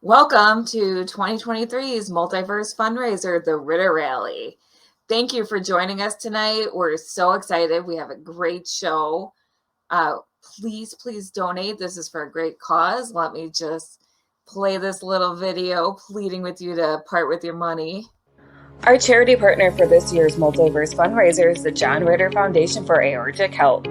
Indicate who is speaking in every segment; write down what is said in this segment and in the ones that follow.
Speaker 1: Welcome to 2023's Multiverse FunRaiser, the Ritter Rally. Thank you for joining us tonight. We're so excited. We have a great show. Please donate. This is for a great cause. Let me just play this little video pleading with you to part with your money. Our charity partner for this year's Multiverse FunRaiser is the John Ritter Foundation for Aortic Health.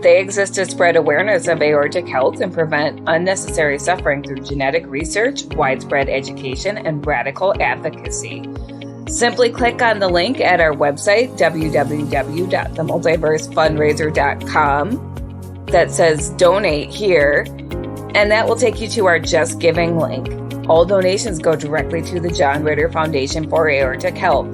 Speaker 1: They exist to spread awareness of aortic health and prevent unnecessary suffering through genetic research, widespread education, and radical advocacy. Simply click on the link at our website, www.themultiversefundraiser.com, that says donate here, and that will take you to our Just Giving link. All donations go directly to the John Ritter Foundation for Aortic Health.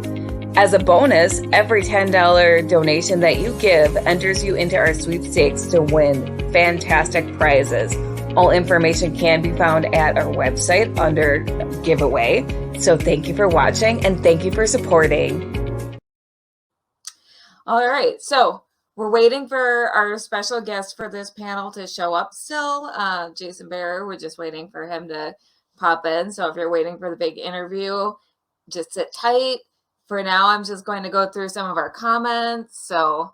Speaker 1: As a bonus, every $10 donation that you give enters you into our sweepstakes to win fantastic prizes. All information can be found at our website under giveaway. So thank you for watching and thank you for supporting. All right, so we're waiting for our special guest for this panel to show up still. Jason Behr, we're just waiting for him to pop in. So if you're waiting for the big interview, just sit tight. For now, I'm just going to go through some of our comments. So,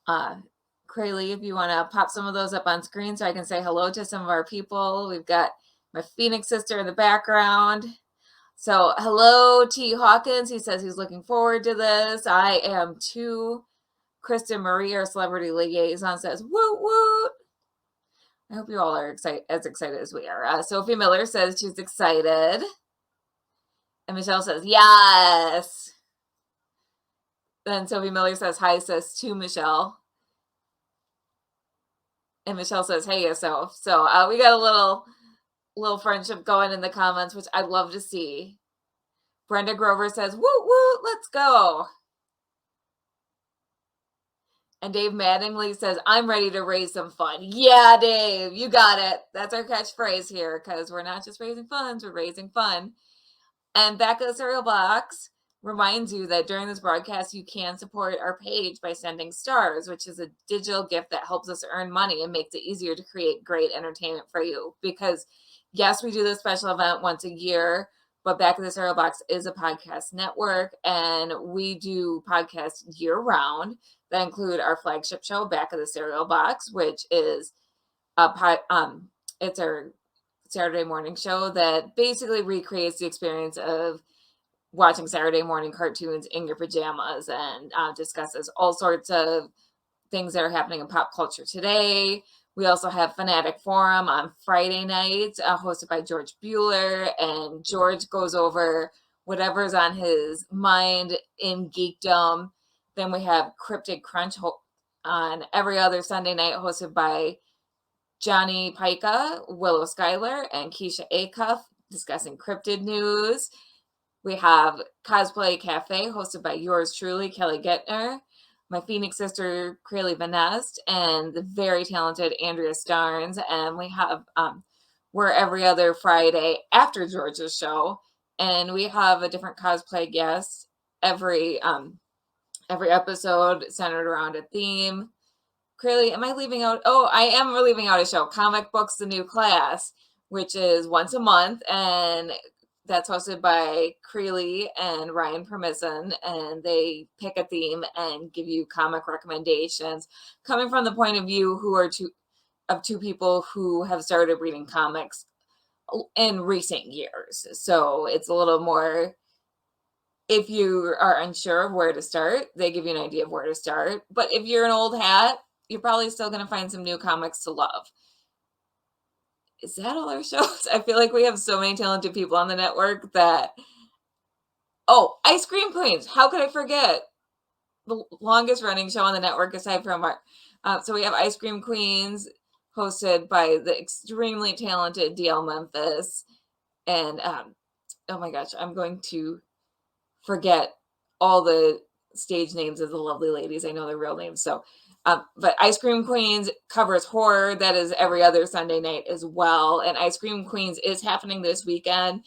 Speaker 1: Crayley, if you want to pop some of those up on screen so I can say hello to some of our people. We've got my Phoenix sister in the background. So, hello, T. Hawkins. He says he's looking forward to this. I am too. Kristen Marie, our celebrity liaison, says, woot, woot. I hope you all are as excited as we are. Sophie Miller says she's excited. And Michelle says, yes. Then Sophie Miller says, hi, sis, to Michelle. And Michelle says, hey, yourself. So we got a little friendship going in the comments, which I'd love to see. Brenda Grover says, woot, woot, let's go. And Dave Mattingly says, I'm ready to raise some fun. Yeah, Dave, you got it. That's our catchphrase here, because we're not just raising funds, we're raising fun. And Back of the Cereal Box reminds you that during this broadcast, you can support our page by sending stars, which is a digital gift that helps us earn money and makes it easier to create great entertainment for you. Because, yes, we do this special event once a year, but Back of the Cereal Box is a podcast network, and we do podcasts year-round that include our flagship show, Back of the Cereal Box, which is it's our Saturday morning show that basically recreates the experience of watching Saturday morning cartoons in your pajamas and discusses all sorts of things that are happening in pop culture today. We also have Fanatic Forum on Friday nights, hosted by George Bueller, and George goes over whatever's on his mind in geekdom. Then we have Cryptid Crunch on every other Sunday night, hosted by Johnny Pica, Willow Schuyler, and Keisha Acuff discussing cryptid news. We have Cosplay Cafe, hosted by yours truly, Kelly Guentner, my Phoenix sister, Crayley Vanest, and the very talented Andrea Starnes. And we have we're every other Friday after George's show, and we have a different cosplay guest every episode centered around a theme. Crayley, am I leaving out? Oh, I am leaving out a show, Comic Books, The New Class, which is once a month, and that's hosted by Crayley and Ryan Permisson, and they pick a theme and give you comic recommendations coming from the point of view of two people who have started reading comics in recent years. So it's a little more, if you are unsure of where to start, they give you an idea of where to start. But if you're an old hat, you're probably still going to find some new comics to love. Is that all our shows? I feel like we have so many talented people on the network that... Oh, Ice Cream Queens. How could I forget? The longest running show on the network aside from our... so we have Ice Cream Queens, hosted by the extremely talented DL Memphis. And, oh my gosh, I'm going to forget all the stage names of the lovely ladies. I know their real names. So, but Ice Cream Queens covers horror. That is every other Sunday night as well. And Ice Cream Queens is happening this weekend.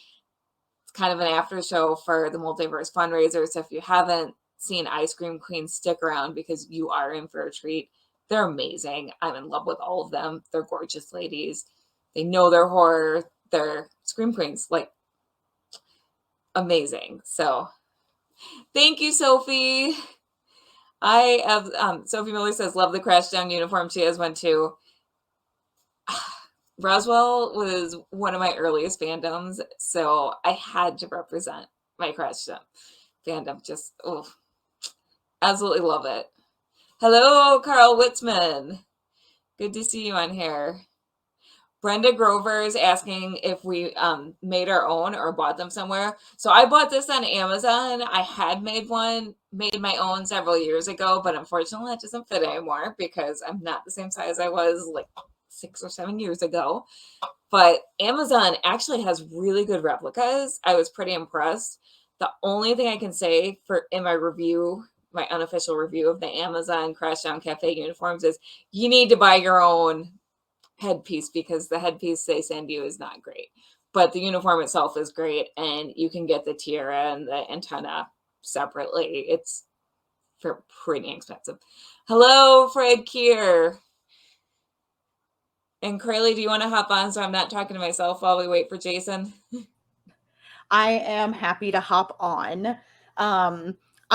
Speaker 1: It's kind of an after show for the Multiverse FunRaiser. So if you haven't seen Ice Cream Queens, stick around because you are in for a treat. They're amazing. I'm in love with all of them. They're gorgeous ladies. They know their horror. their screen prints, like amazing. So thank you, Sophie. I have Sophie Miller says, love the Crash Down uniform. She has one too. Roswell was one of my earliest fandoms, so I had to represent my Crash Down fandom. Just absolutely love it. Hello, Carl Witzman. Good to see you on here. Brenda Grover is asking if we made our own or bought them somewhere. So I bought this on Amazon. I had made my own several years ago, but unfortunately it doesn't fit anymore because I'm not the same size I was like 6 or 7 years ago. But Amazon actually has really good replicas. I was pretty impressed. The only thing I can say in my review, my unofficial review of the Amazon Crash Down Cafe uniforms is you need to buy your own headpiece because the headpiece they send you is not great. But the uniform itself is great, and you can get the tiara and the antenna separately. It's pretty expensive. Hello, Fred Keir. And Crayley, do you want to hop on so I'm not talking to myself while we wait for Jason?
Speaker 2: I am happy to hop on.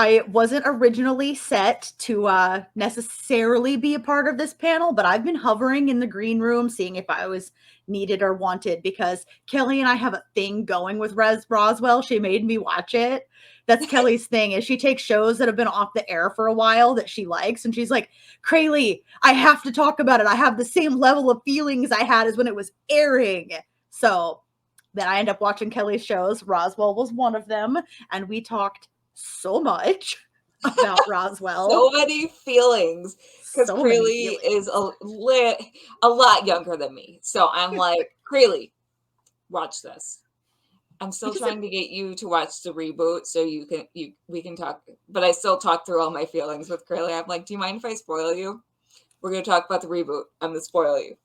Speaker 2: I wasn't originally set to necessarily be a part of this panel, but I've been hovering in the green room, seeing if I was needed or wanted, because Kelly and I have a thing going with Roswell. She made me watch it. That's Kelly's thing, is she takes shows that have been off the air for a while that she likes, and she's like, Crayley, I have to talk about it. I have the same level of feelings I had as when it was airing. So then I end up watching Kelly's shows. Roswell was one of them, and we talked so much about Roswell.
Speaker 1: So many feelings, because Crayley is a lot younger than me. So I'm like, Crayley, watch this. I'm still trying to get you to watch the reboot so we can talk, but I still talk through all my feelings with Crayley. I'm like, do you mind if I spoil you? We're going to talk about the reboot. I'm going to spoil you.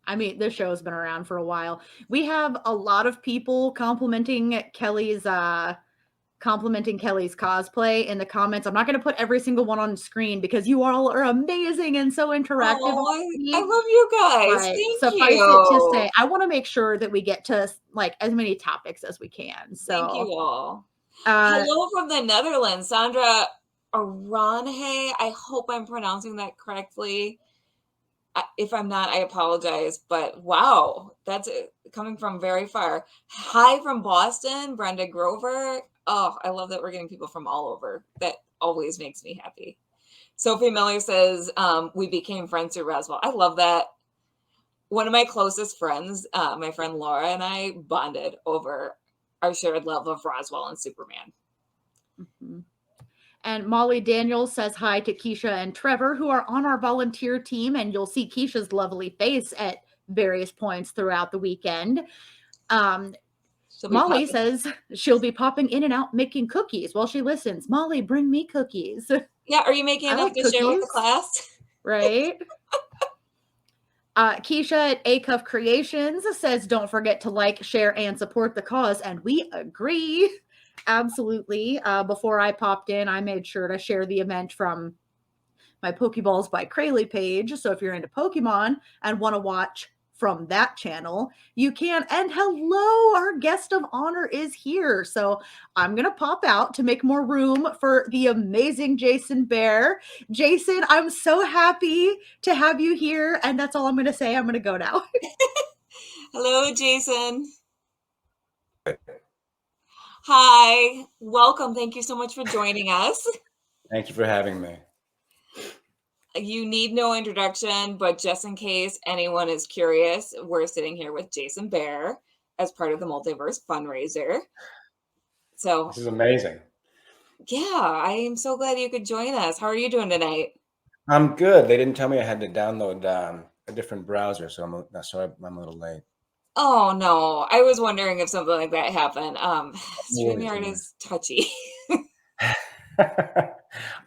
Speaker 2: I mean, this show has been around for a while. We have a lot of people complimenting Kelly's cosplay in the comments. I'm not going to put every single one on screen because you all are amazing and so interactive.
Speaker 1: I love you guys. Right. Thank
Speaker 2: Suffice
Speaker 1: you.
Speaker 2: it to say, I want to make sure that we get to like as many topics as we can. So
Speaker 1: thank you all. Hello from the Netherlands, Sandra Aranhe. I hope I'm pronouncing that correctly. If I'm not, I apologize. But wow, that's coming from very far. Hi from Boston, Brenda Grover. Oh, I love that we're getting people from all over. That always makes me happy. Sophie Miller says, we became friends through Roswell. I love that. One of my closest friends, my friend Laura, and I bonded over our shared love of Roswell and Superman.
Speaker 2: Mm-hmm. And Molly Daniels says hi to Keisha and Trevor, who are on our volunteer team, and you'll see Keisha's lovely face at various points throughout the weekend. Molly says she'll be popping in and out making cookies while she listens. Molly, bring me cookies.
Speaker 1: Yeah, are you making enough to share with the class?
Speaker 2: Right. Keisha at Acuff Creations says, don't forget to like, share, and support the cause. And we agree. Absolutely. Before I popped in, I made sure to share the event from my Pokeballs by Crayley page. So if you're into Pokemon and want to watch from that channel, you can. And hello, our guest of honor is here. So I'm going to pop out to make more room for the amazing Jason Behr. Jason, I'm so happy to have you here. And that's all I'm going to say. I'm going to go now.
Speaker 1: Hello, Jason. Hi, welcome. Thank you so much for joining us.
Speaker 3: Thank you for having me.
Speaker 1: You need no introduction, but just in case anyone is curious, we're sitting here with Jason Behr as part of the Multiverse FunRaiser. So
Speaker 3: this is amazing.
Speaker 1: Yeah, I am so glad you could join us. How are you doing tonight?
Speaker 3: I'm good. They didn't tell me I had to download a different browser, so I'm a little late.
Speaker 1: Oh no, I was wondering if something like that happened. StreamYard is touchy.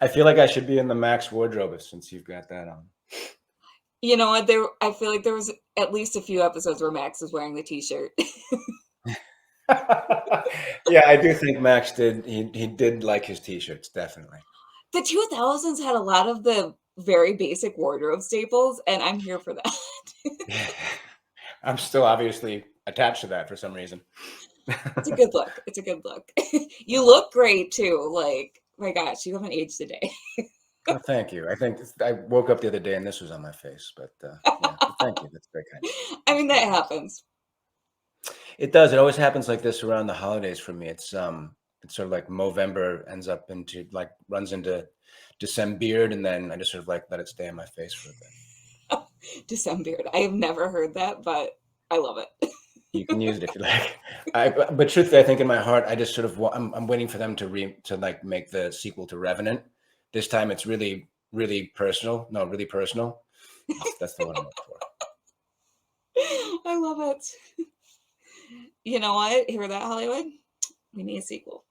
Speaker 3: I feel like I should be in the Max wardrobe since you've got that on.
Speaker 1: You know what? I feel like there was at least a few episodes where Max was wearing the t-shirt.
Speaker 3: Yeah, I do think Max did. He did like his t-shirts, definitely.
Speaker 1: The 2000s had a lot of the very basic wardrobe staples, and I'm here for that.
Speaker 3: I'm still obviously attached to that for some reason.
Speaker 1: It's a good look. It's a good look. You look great too. Like, my gosh, you haven't aged a day.
Speaker 3: Oh, thank you. I think I woke up the other day and this was on my face, but yeah, thank you. That's very kind.
Speaker 1: I mean, that
Speaker 3: Very nice.
Speaker 1: happens.
Speaker 3: It does. It always happens like this around the holidays for me. It's sort of like Movember ends up into like runs into December beard, and then I just sort of like let it stay on my face for a bit.
Speaker 1: December. I have never heard that, but I love it.
Speaker 3: You can use it if you like. But truthfully, I think in my heart, I just sort of I'm waiting for them to like make the sequel to Revenant. This time, it's really, really personal. No, really personal. That's the one I'm looking for.
Speaker 1: I love it. You know what? Hear that, Hollywood? We need a sequel.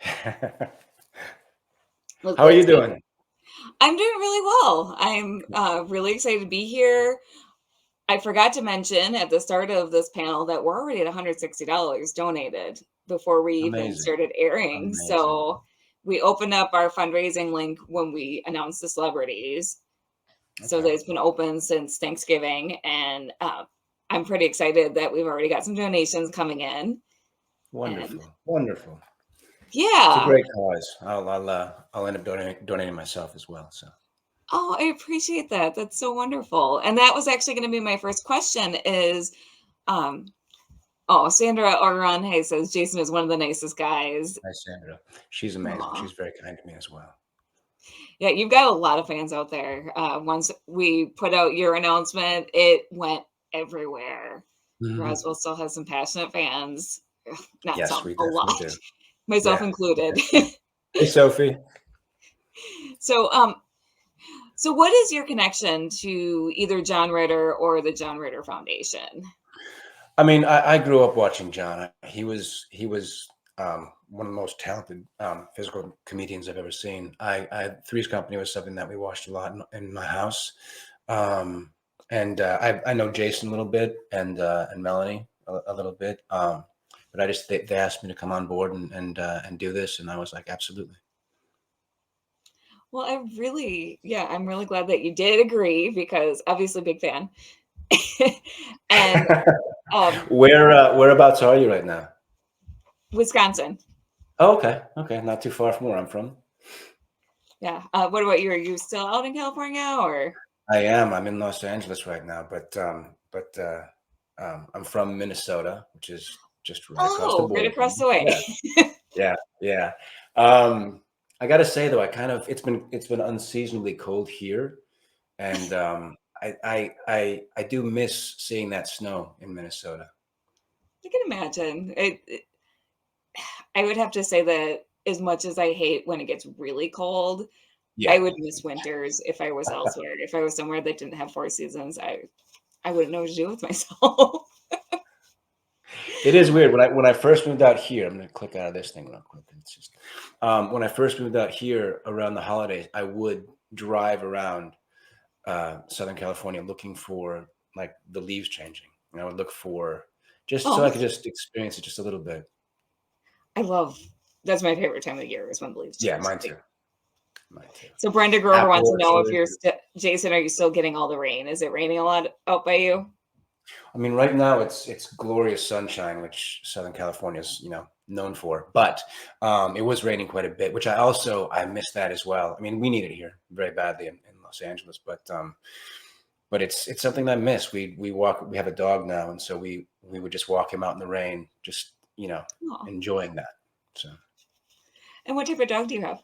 Speaker 3: How are you doing?
Speaker 1: I'm doing really well. I'm really excited to be here. I forgot to mention at the start of this panel that we're already at $160 donated before we even
Speaker 3: Amazing.
Speaker 1: started airing.
Speaker 3: Amazing.
Speaker 1: So we opened up our fundraising link when we announced the celebrities. So that it's been open since Thanksgiving, and I'm pretty excited that we've already got some donations coming in.
Speaker 3: Wonderful,
Speaker 1: And,
Speaker 3: wonderful.
Speaker 1: Yeah,
Speaker 3: it's a great cause. I'll end up donating myself as well. So.
Speaker 1: Oh, I appreciate that. That's so wonderful. And that was actually going to be my first question is, Sandra Oranhe says Jason is one of the nicest guys.
Speaker 3: Hi, Sandra. She's amazing.
Speaker 1: Aww.
Speaker 3: She's very kind to me as well.
Speaker 1: Yeah, you've got a lot of fans out there. Once we put out your announcement, it went everywhere. Mm-hmm. Roswell still has some passionate fans. Not
Speaker 3: yes,
Speaker 1: some,
Speaker 3: we
Speaker 1: a lot.
Speaker 3: do.
Speaker 1: Myself included.
Speaker 3: Hey, Sophie.
Speaker 1: So what is your connection to either John Ritter or the John Ritter Foundation?
Speaker 3: I mean, I grew up watching John. He was one of the most talented physical comedians I've ever seen. Three's Company was something that we watched a lot in my house. And I know Jason a little bit and Melanie a little bit. But they asked me to come on board and do this, and I was like, absolutely.
Speaker 1: Well, I'm really glad that you did agree because obviously big fan. And
Speaker 3: whereabouts are you right now?
Speaker 1: Wisconsin.
Speaker 3: Oh, okay, not too far from where I'm from.
Speaker 1: Yeah. What about you? Are you still out in California or?
Speaker 3: I am. I'm in Los Angeles right now, but I'm from Minnesota, which is just right across the border.
Speaker 1: Right across the way.
Speaker 3: Yeah. I gotta say though, it's been unseasonably cold here, and I do miss seeing that snow in Minnesota.
Speaker 1: I can imagine. I would have to say that as much as I hate when it gets really cold, I would miss winters if I was elsewhere. If I was somewhere that didn't have 4 seasons, I wouldn't know what to do with myself.
Speaker 3: It is weird. When I first moved out here, I'm going to click out of this thing real quick. It's just when I first moved out here around the holidays, I would drive around Southern California looking for like the leaves changing. And I would look for so I could just experience it just a little bit.
Speaker 1: That's my favorite time of the year is when the leaves change.
Speaker 3: Yeah, mine too.
Speaker 1: So Brenda Grover wants to know if you're Jason, are you still getting all the rain? Is it raining a lot out by you?
Speaker 3: I mean, right now it's glorious sunshine, which Southern California is, known for. But it was raining quite a bit, which I miss that as well. I mean, we need it here very badly in Los Angeles, but it's something that I miss. We have a dog now, and so we would just walk him out in the rain, just enjoying that. So. And
Speaker 1: what type of dog do you have?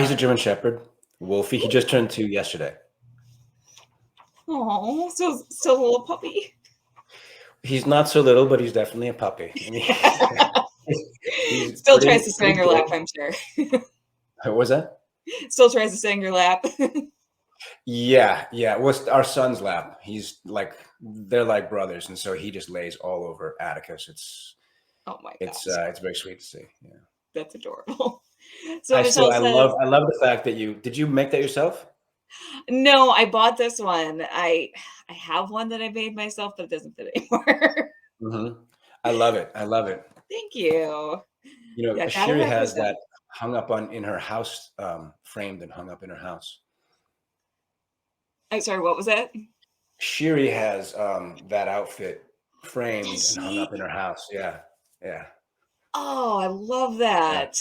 Speaker 3: He's a German Shepherd, Wolfie. He just turned 2 yesterday.
Speaker 1: Oh, so still a little puppy.
Speaker 3: He's not so little, but he's definitely a puppy. I mean,
Speaker 1: he still tries to stay in your lap, I'm sure.
Speaker 3: What was that?
Speaker 1: Still tries to stay in your lap.
Speaker 3: Yeah. Well, our son's lap. They're like brothers, and so he just lays all over Atticus.
Speaker 1: Oh my gosh.
Speaker 3: It's very sweet to see. Yeah.
Speaker 1: That's adorable. So
Speaker 3: I love the fact that did you make that yourself?
Speaker 1: No, I bought this one. I have one that I made myself, but it doesn't fit anymore.
Speaker 3: Mm-hmm. I love it.
Speaker 1: Thank you.
Speaker 3: Shiri has that hung up in her house, framed and hung up in her house.
Speaker 1: I'm sorry, what was that?
Speaker 3: Shiri has that outfit framed
Speaker 1: Does
Speaker 3: and hung up in
Speaker 1: she?
Speaker 3: her house. Yeah, yeah.
Speaker 1: Oh, I love
Speaker 3: Yeah.
Speaker 1: that.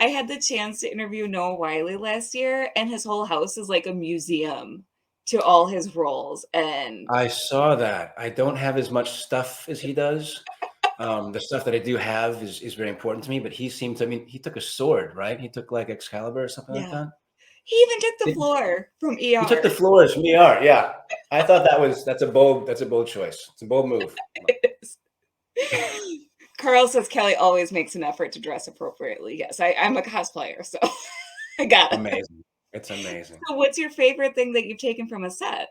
Speaker 1: I had the chance to interview Noah Wiley last year, and his whole house is like a museum to all his roles. And
Speaker 3: I saw that. I don't have as much stuff as he does. The stuff that I do have is very important to me, but he seemed to, I mean, he took a sword, right? He took like Excalibur or something like
Speaker 1: yeah,
Speaker 3: that.
Speaker 1: he even took the
Speaker 3: Did-
Speaker 1: floor from
Speaker 3: He took the
Speaker 1: ER.
Speaker 3: floors from ER. Yeah. I thought that's a bold choice. It's a bold move.
Speaker 1: Carl says Kelly always makes an effort to dress appropriately. Yes, I'm a cosplayer, so I got it.
Speaker 3: Amazing. It's amazing.
Speaker 1: So what's your favorite thing that you've taken from a set?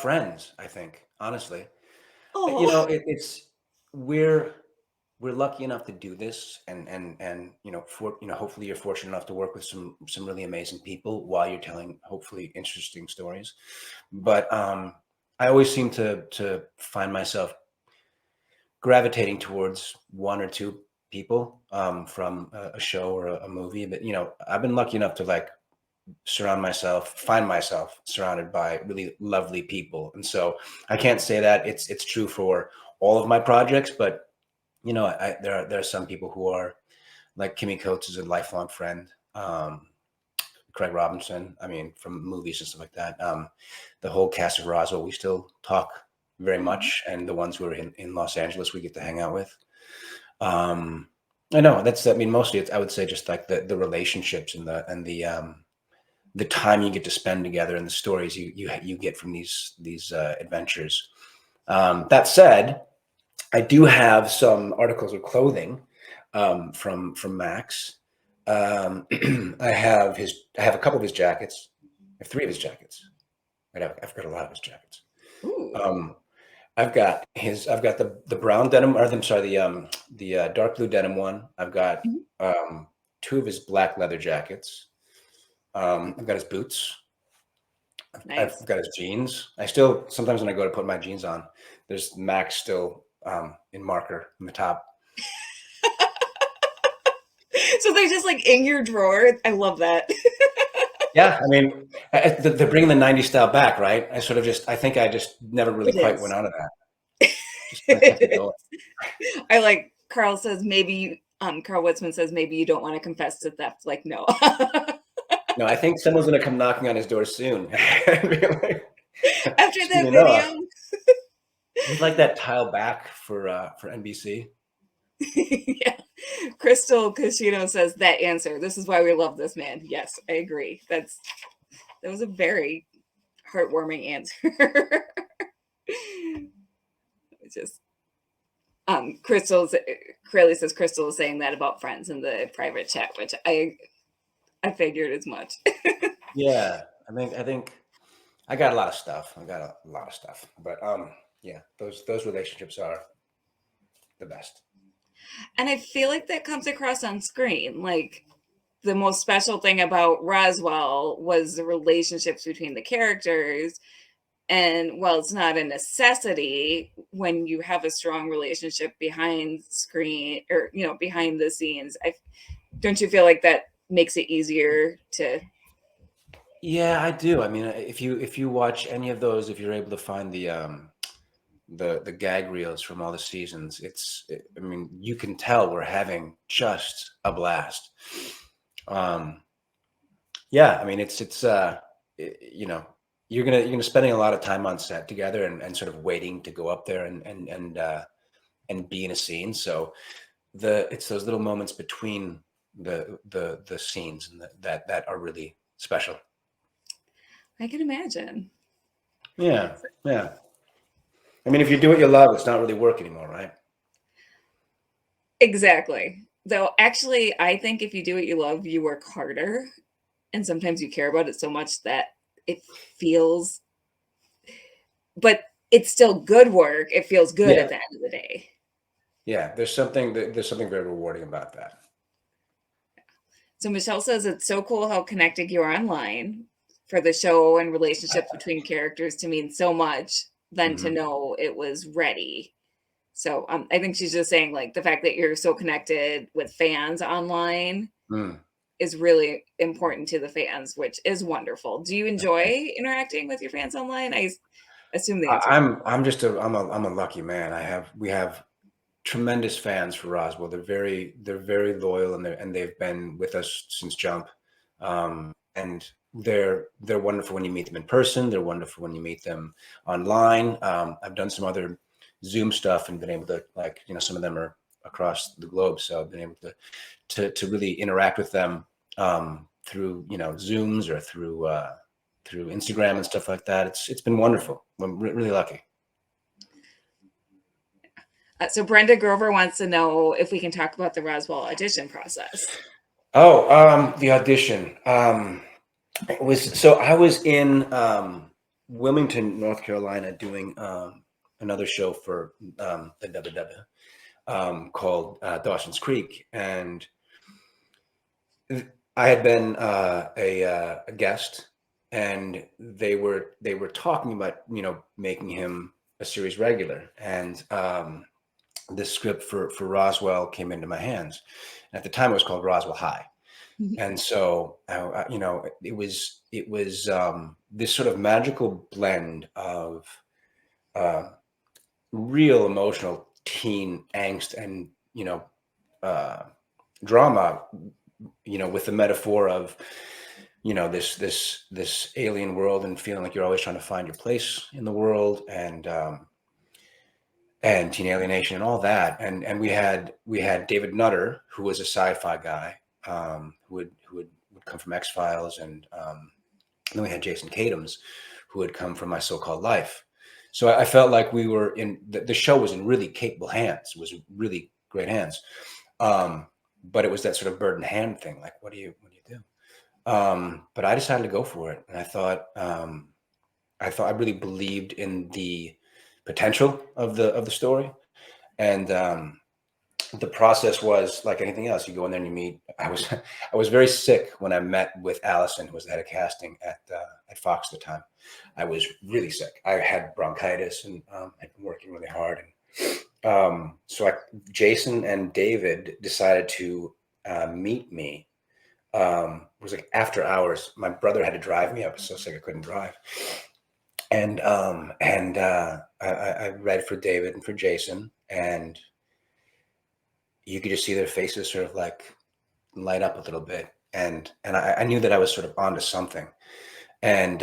Speaker 3: Friends, I think, honestly. You
Speaker 1: Oh,
Speaker 3: know, it's we're we're lucky enough to do this, and hopefully you're fortunate enough to work with some really amazing people while you're telling hopefully interesting stories. But I always seem to find myself gravitating towards one or two people from a show or a movie. But I've been lucky enough to like find myself surrounded by really lovely people. And so I can't say that it's true for all of my projects, but there are some people who are like Kimmy Coates is a lifelong friend. Craig Robinson, I mean, from movies and stuff like that. The whole cast of Roswell, we still talk very
Speaker 1: oh,
Speaker 3: much, and the ones who are in Los Angeles, we get to hang out with. Um, I know I mean, mostly I would say just like the relationships and the time you get to spend together and the stories you get from these adventures. That said, I do have some articles of clothing from Max. I have a couple of his jackets. I have three of his jackets. I've got a lot of his jackets.
Speaker 1: ooh,
Speaker 3: Um, I've got the brown denim, or I'm sorry, the dark blue denim one. I've got
Speaker 1: mhm,
Speaker 3: two of his black leather jackets. I've got his boots. I've
Speaker 1: nice.
Speaker 3: got his jeans. I still sometimes when I go to put my jeans on, there's Max still in marker in the top.
Speaker 1: So they're just like in your drawer. I love that.
Speaker 3: Yeah, I mean, they're bringing the '90s style back, right? I think I just never really
Speaker 1: It
Speaker 3: quite went
Speaker 1: is.
Speaker 3: out of that. Just kind of kept it going.
Speaker 1: I like Carl says maybe Carl Witzman says maybe you don't want to confess to theft. Like, no.
Speaker 3: No, I think someone's gonna come knocking on his door soon. And be like,
Speaker 1: After
Speaker 3: excuse
Speaker 1: that
Speaker 3: me, Noah.
Speaker 1: video.
Speaker 3: We'd like that tile back for NBC.
Speaker 1: Yeah. Crystal Casino says that answer. This is why we love this man. Yes, I agree. That was a very heartwarming answer. It's just Crowley says Crystal is saying that about friends in the private chat, which I figured as much.
Speaker 3: Yeah, I think I got a lot of stuff. I got a lot of stuff, but yeah, those relationships are the best.
Speaker 1: And I feel like that comes across on screen. Like the most special thing about Roswell was the relationships between the characters. And while it's not a necessity, when you have a strong relationship behind screen or behind the scenes, don't you feel like that makes it easier to?
Speaker 3: Yeah, I do. I mean, if you watch any of those, if you're able to find the gag reels from all the seasons, I mean, you can tell we're having just a blast. Um, yeah, I mean, you know, you're gonna spending a lot of time on set together and sort of waiting to go up there and be in a scene. So it's those little moments between the scenes and that are really special.
Speaker 1: I can imagine.
Speaker 3: Yeah, yeah. I mean, if you do what you love, it's not really work anymore, right?
Speaker 1: Exactly. Though actually, I think if you do what you love, you work harder, and sometimes you care about it so much that it feels, but it's still good work. It feels good
Speaker 3: Yeah,
Speaker 1: at the end of the day.
Speaker 3: yeah. There's something very rewarding about that.
Speaker 1: So Michelle says it's so cool how connected you are online for the show and relationships between characters to mean so much than to
Speaker 3: Mhm.
Speaker 1: know it was ready. So I think she's just saying like the fact that you're so connected with fans online
Speaker 3: Mm.
Speaker 1: is really important to the fans, which is wonderful. Do you enjoy interacting with your fans online? assume the answer.
Speaker 3: I'm a lucky man. We have tremendous fans for Roswell. They're very loyal, and they've been with us since jump. And they're wonderful when you meet them in person. They're wonderful when you meet them online. I've done some other Zoom stuff and been able to, like, some of them are across the globe, so I've been able to really interact with them through Zooms or through Instagram and stuff like that. It's been wonderful. I'm really lucky.
Speaker 1: So Brenda Grover wants to know if we can talk about the Roswell audition process.
Speaker 3: Oh, the audition. I was in Wilmington, North Carolina, doing another show for the WW called Dawson's Creek, and I had been a guest, and they were talking about making him a series regular, and the script for Roswell came into my hands. And at the time, it was called Roswell High. And so, it was this sort of magical blend of real emotional teen angst and, drama, with the metaphor of, this alien world and feeling like you're always trying to find your place in the world, and teen alienation and all that. And we had David Nutter, who was a sci-fi guy, who would come from X-Files, and then we had Jason Katims, who had come from My So-Called Life. So I felt like we were in the show was in really capable hands. It was really great hands, but it was that sort of bird in hand thing. Like, what do you do? But I decided to go for it, and I thought I really believed in the potential of the story, and the process was like anything else. You go in there and you meet. I was very sick when I met with Allison, who was the head of casting at Fox at the time. I was really sick. I had bronchitis, and I'd been working really hard. And so Jason and David decided to meet me. It was like after hours. My brother had to drive me. I was so sick I couldn't drive. And I read for David and for Jason, and you could just see their faces sort of like light up a little bit. And I knew that I was sort of onto something. And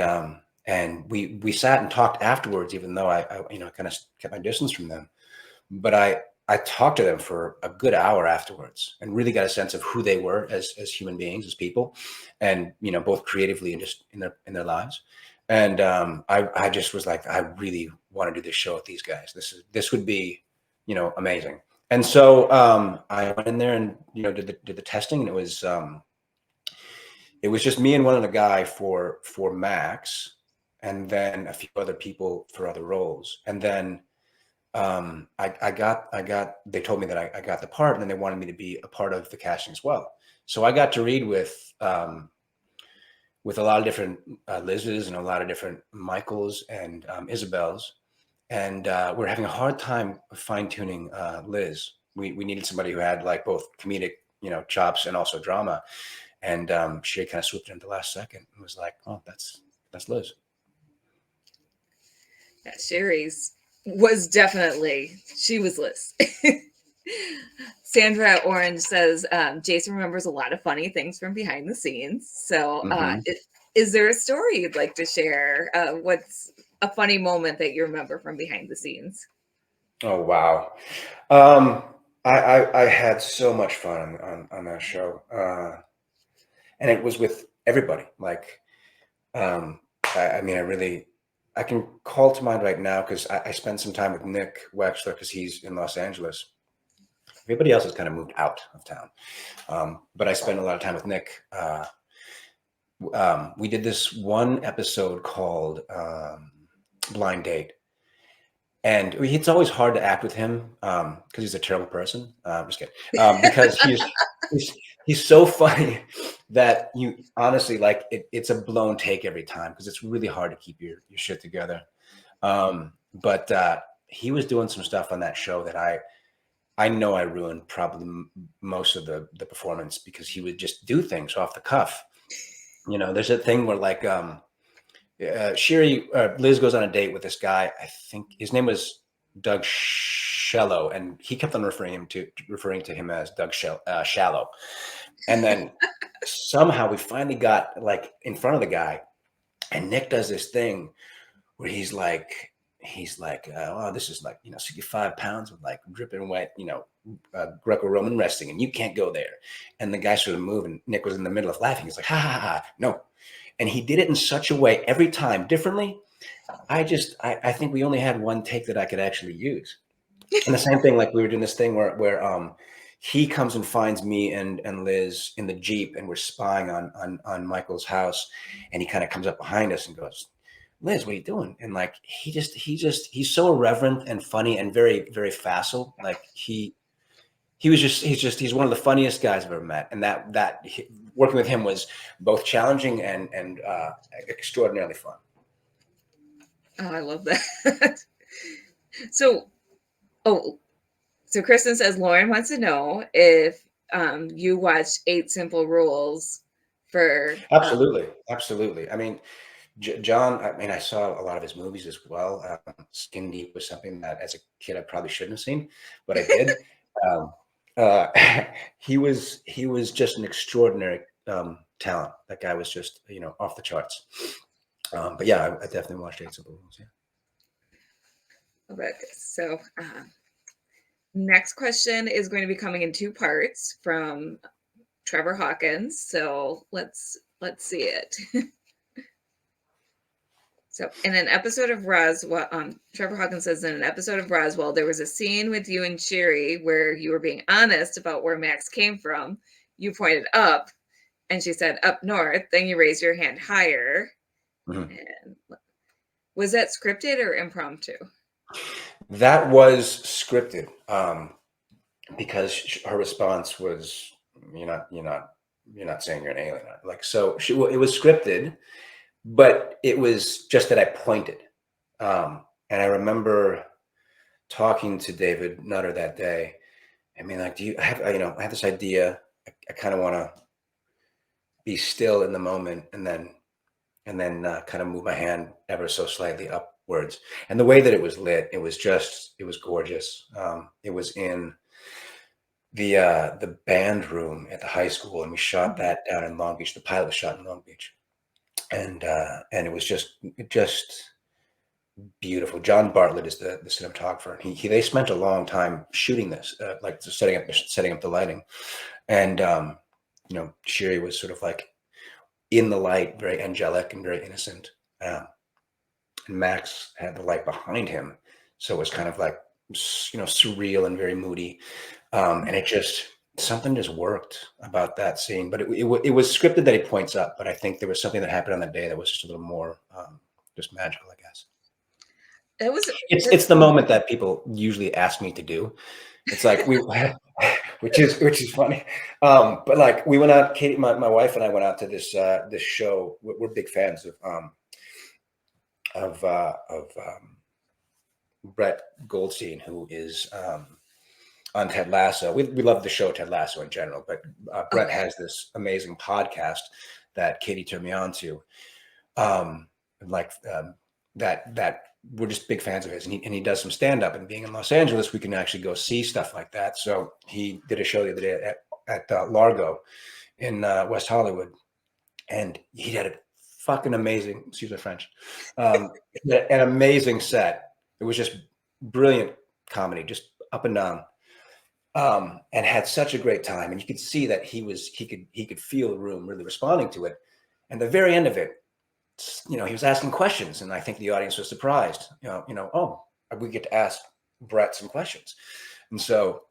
Speaker 3: we sat and talked afterwards, even though I kind of kept my distance from them. But I talked to them for a good hour afterwards and really got a sense of who they were as human beings, as people, and both creatively and just in their lives. And I just was like, I really want to do this show with these guys. This would be amazing. And so I went in there and did the testing, and it was just me and one other guy for Max, and then a few other people for other roles. And then they told me that I got the part, and then they wanted me to be a part of the casting as well. So I got to read with a lot of different Liz's and a lot of different Michaels and Isabels. And we're having a hard time fine-tuning Liz. We needed somebody who had like both comedic, chops and also drama. And she kind of swooped in at the last second and was like, "Oh, that's Liz."
Speaker 1: Yeah, Sherry's was she was Liz. Sandra Orange says Jason remembers a lot of funny things from behind the scenes. So is there a story you'd like to share? What's a funny moment that you remember from behind the scenes?
Speaker 3: Oh, wow. I had so much fun on that show. And it was with everybody. Like, I can call to mind right now because I spent some time with Nick Wexler because he's in Los Angeles. Everybody else has kind of moved out of town. But I spent a lot of time with Nick. We did this one episode called Blind Date. And it's always hard to act with him because he's a terrible person. I'm just kidding. Because he's so funny that you honestly like it's a blown take every time because it's really hard to keep your shit together. But he was doing some stuff on that show that I know I ruined probably most of the performance because he would just do things off the cuff. There's a thing where like Sherry, Liz goes on a date with this guy. I think his name was Doug Shallow, and he kept on referring to him as Doug Shallow. And then somehow we finally got like in front of the guy, and Nick does this thing where he's like, oh, this is like, 65 pounds of like dripping wet, Greco-Roman wrestling, and you can't go there. And the guy sort of moved, and Nick was in the middle of laughing. He's like, ha ha ha, no. And he did it in such a way every time differently. I think we only had one take that I could actually use. And the same thing, like we were doing this thing where he comes and finds me and Liz in the Jeep, and we're spying on Michael's house, and he kind of comes up behind us and goes, Liz, what are you doing? And like he's so irreverent and funny and very, very facile. Like he's one of the funniest guys I've ever met. And working with him was both challenging and extraordinarily fun.
Speaker 1: Oh, I love that. So Kristen says Lauren wants to know if you watched 8 Simple Rules for
Speaker 3: Absolutely. I mean, John, I saw a lot of his movies as well. Skin Deep was something that as a kid I probably shouldn't have seen, but I did. He was just an extraordinary talent. That guy was just off the charts. But yeah, I definitely watched 8 Simple Rules. Yeah.
Speaker 1: Okay, so next question is going to be coming in 2 parts from Trevor Hawkins. So let's see it. So in an episode of Roswell, Trevor Hawkins says, in an episode of Roswell, there was a scene with you and Sherry where you were being honest about where Max came from. You pointed up, and she said, up north. Then you raised your hand higher. Mm-hmm. And was that scripted or impromptu?
Speaker 3: That was scripted, because her response was, "You're not saying you're an alien." Like, so it was scripted. But it was just that I pointed. And I remember talking to David Nutter that day. I mean, like, I have this idea. I kind of want to be still in the moment and then kind of move my hand ever so slightly upwards. And the way that it was lit, it was gorgeous. It was in the band room at the high school, and we shot that down in Long Beach. The pilot was shot in Long Beach. And it was just beautiful. John Bartlett is the cinematographer. They spent a long time shooting this, like setting up the lighting. And Sherry was sort of like in the light, very angelic and very innocent. And Max had the light behind him, so it was kind of like surreal and very moody. And something just worked about that scene, but it was scripted that he points up. But I think there was something that happened on that day that was just a little more just magical, I guess. It's the moment that people usually ask me to do. It's like which is funny. But like we went out, Katie, my wife and I went out to this show. We're big fans of Brett Goldstein, who is on Ted Lasso. We love the show Ted Lasso in general, but Brett has this amazing podcast that Katie turned me on to. That we're just big fans of his, and he does some stand-up, and being in Los Angeles, we can actually go see stuff like that. So he did a show the other day at Largo in West Hollywood, and he had a fucking amazing, excuse my French, an amazing set. It was just brilliant comedy, just up and down. And had such a great time, and you could see that he could feel the room really responding to it. And the very end of it, he was asking questions, and I think the audience was surprised. Oh, we get to ask Brett some questions, and so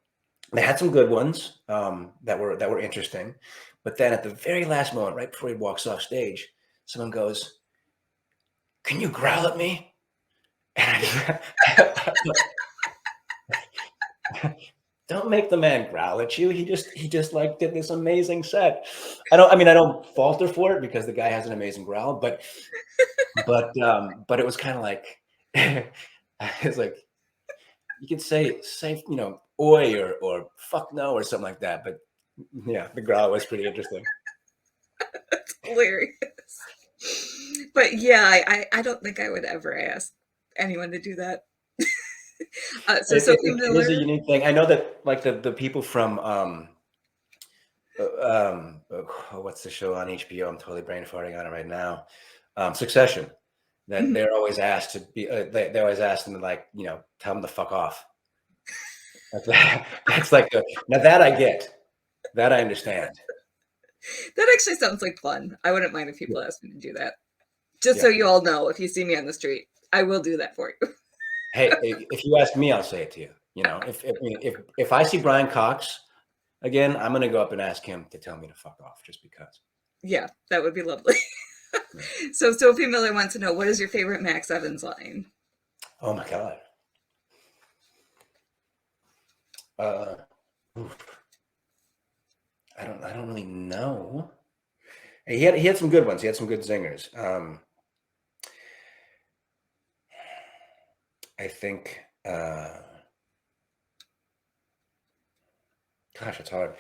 Speaker 3: they had some good ones that were interesting. But then at the very last moment, right before he walks off stage, someone goes, "Can you growl at me?" And don't make the man growl at you. He just like did this amazing set. I don't falter for it because the guy has an amazing growl, but it was kind of like, it's like, you could say, oi or fuck no or something like that. But yeah, the growl was pretty interesting.
Speaker 1: That's hilarious. But yeah, I don't think I would ever ask anyone to do that. So Sophie
Speaker 3: It
Speaker 1: Miller.
Speaker 3: is a unique thing. I know that like the people from what's the show on HBO? I'm totally brain farting on it right now. Succession. That they're always asked to be. They always ask them to like tell them to fuck off. That's like now that I get. That I understand.
Speaker 1: That actually sounds like fun. I wouldn't mind if people asked me to do that. Just so
Speaker 3: Yeah.
Speaker 1: you all know, if you see me on the street, I will do that for you.
Speaker 3: Hey, if you ask me, I'll say it to you. If I see Brian Cox again, I'm gonna go up and ask him to tell me to fuck off just because.
Speaker 1: Yeah, that would be lovely. So Sophie Miller wants to know, what is your favorite Max Evans line?
Speaker 3: Oh my god. Oof. I don't really know. He had some good ones. He had some good zingers. I think. Gosh, it's hard.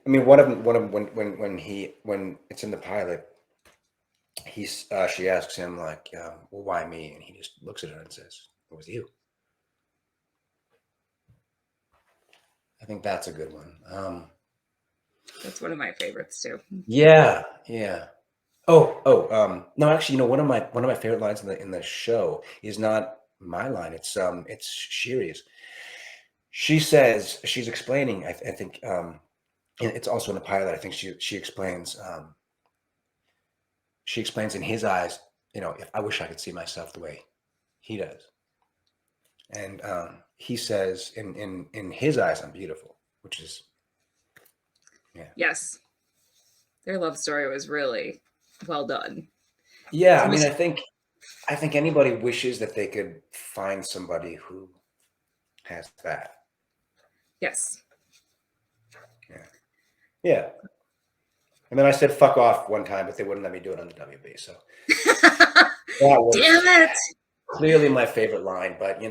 Speaker 3: I mean, one of them when it's in the pilot, she asks him like, well, why me? And he just looks at her and says, it was you. I think that's a good one.
Speaker 1: That's one of my favorites too.
Speaker 3: Yeah. No, actually, one of my favorite lines in the show is not my line. It's Shiri's. She says she's explaining. I think it's also in the pilot. I think she explains. She explains in his eyes. If I wish I could see myself the way he does, and he says in his eyes I'm beautiful, which is
Speaker 1: Yes, their love story was really well done.
Speaker 3: Yeah, I mean, I think anybody wishes that they could find somebody who has that.
Speaker 1: Yes.
Speaker 3: Yeah. And then I said fuck off one time, but they wouldn't let me do it on the WB. So that was
Speaker 1: Damn it.
Speaker 3: Clearly my favorite line, but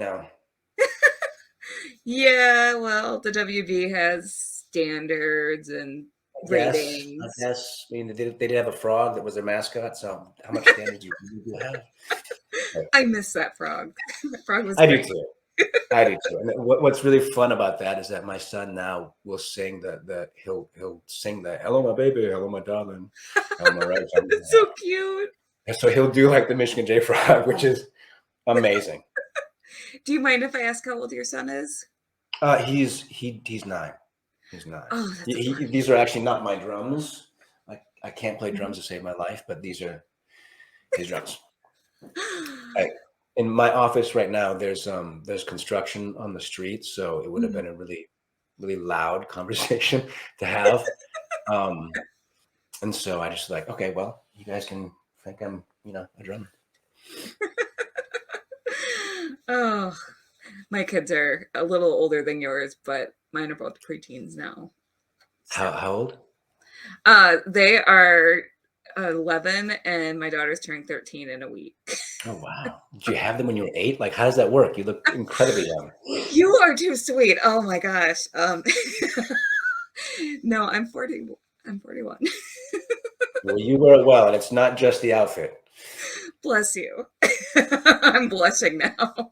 Speaker 1: Yeah, well, the WB has standards and ratings.
Speaker 3: I guess. I mean, they did have a frog that was their mascot. So how much standards do you have?
Speaker 1: I miss that frog. That frog was
Speaker 3: I
Speaker 1: great.
Speaker 3: do too. I do too. And what's really fun about that is that my son now will sing he'll sing the "Hello, my baby, hello, my darling." Right?
Speaker 1: That's so cute.
Speaker 3: And so he'll do like the Michigan J Frog, which is amazing.
Speaker 1: Do you mind if I ask how old your son is?
Speaker 3: He's 9. He's 9.
Speaker 1: Oh,
Speaker 3: These are actually not my drums. I can't play drums to save my life, but these are his drums. In my office right now, there's construction on the street, so it would have been a really, really loud conversation to have. And so I just like, okay, well, you guys can think I'm, a drummer.
Speaker 1: Oh, my kids are a little older than yours, but mine are both preteens now.
Speaker 3: So. How old?
Speaker 1: They are 11, and my daughter's turning 13 in a week.
Speaker 3: Oh, wow. Did you have them when you were 8? Like, how does that work? You look incredibly young.
Speaker 1: You are too sweet. Oh my gosh. No, I'm 40. I'm 41.
Speaker 3: Well, you wear it well, and it's not just the outfit.
Speaker 1: Bless you. I'm blushing now.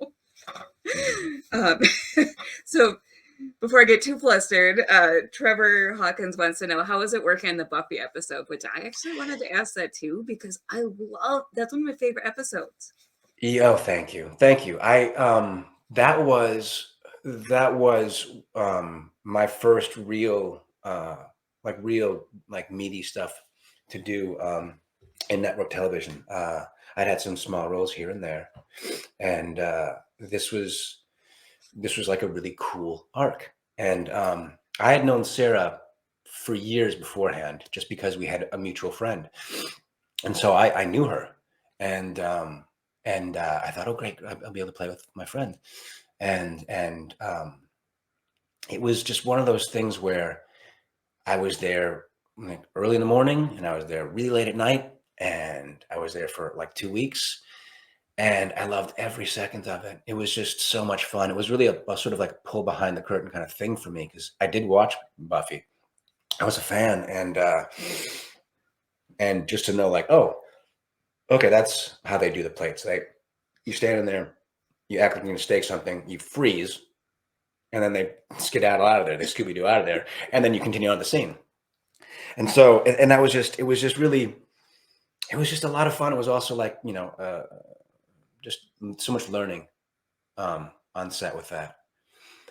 Speaker 1: So before I get too flustered, Trevor Hawkins wants to know, how is it working on the Buffy episode? Which I actually wanted to ask that too, because that's one of my favorite episodes.
Speaker 3: Oh, thank you. That was my first real meaty stuff to do in network television. I'd had some small roles here and there, and this was like a really cool arc. And I had known Sarah for years beforehand, just because we had a mutual friend, and so I knew her, and I thought, oh great, I'll be able to play with my friend, and it was just one of those things where I was there like early in the morning, and I was there really late at night, and I was there for like 2 weeks. And I loved every second of it. It was just so much fun. It was really a sort of like pull behind the curtain kind of thing for me, because I did watch Buffy. I was a fan, and just to know like, oh, Okay, that's how they do the plates. You stand in there, you act like you're going to stake something, you freeze, and then they skedaddle out of there. They Scooby-Doo out of there, and then you continue on the scene. And so, and that was just, it was just a lot of fun. It was also like, just so much learning on set with that.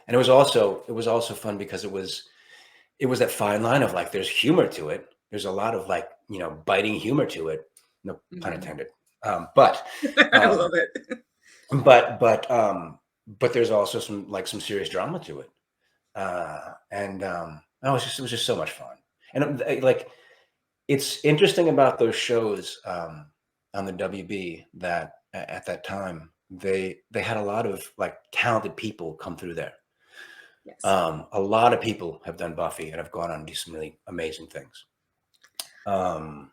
Speaker 3: And it was also fun because it was that fine line of like, there's humor to it. There's a lot of like, biting humor to it. No pun intended. But
Speaker 1: I love it.
Speaker 3: but there's also some serious drama to it. It was just so much fun. And like, it's interesting about those shows on the WB that at that time they had a lot of like talented people come through there.
Speaker 1: Yes.
Speaker 3: A lot of people have done Buffy and have gone on to do some really amazing things. And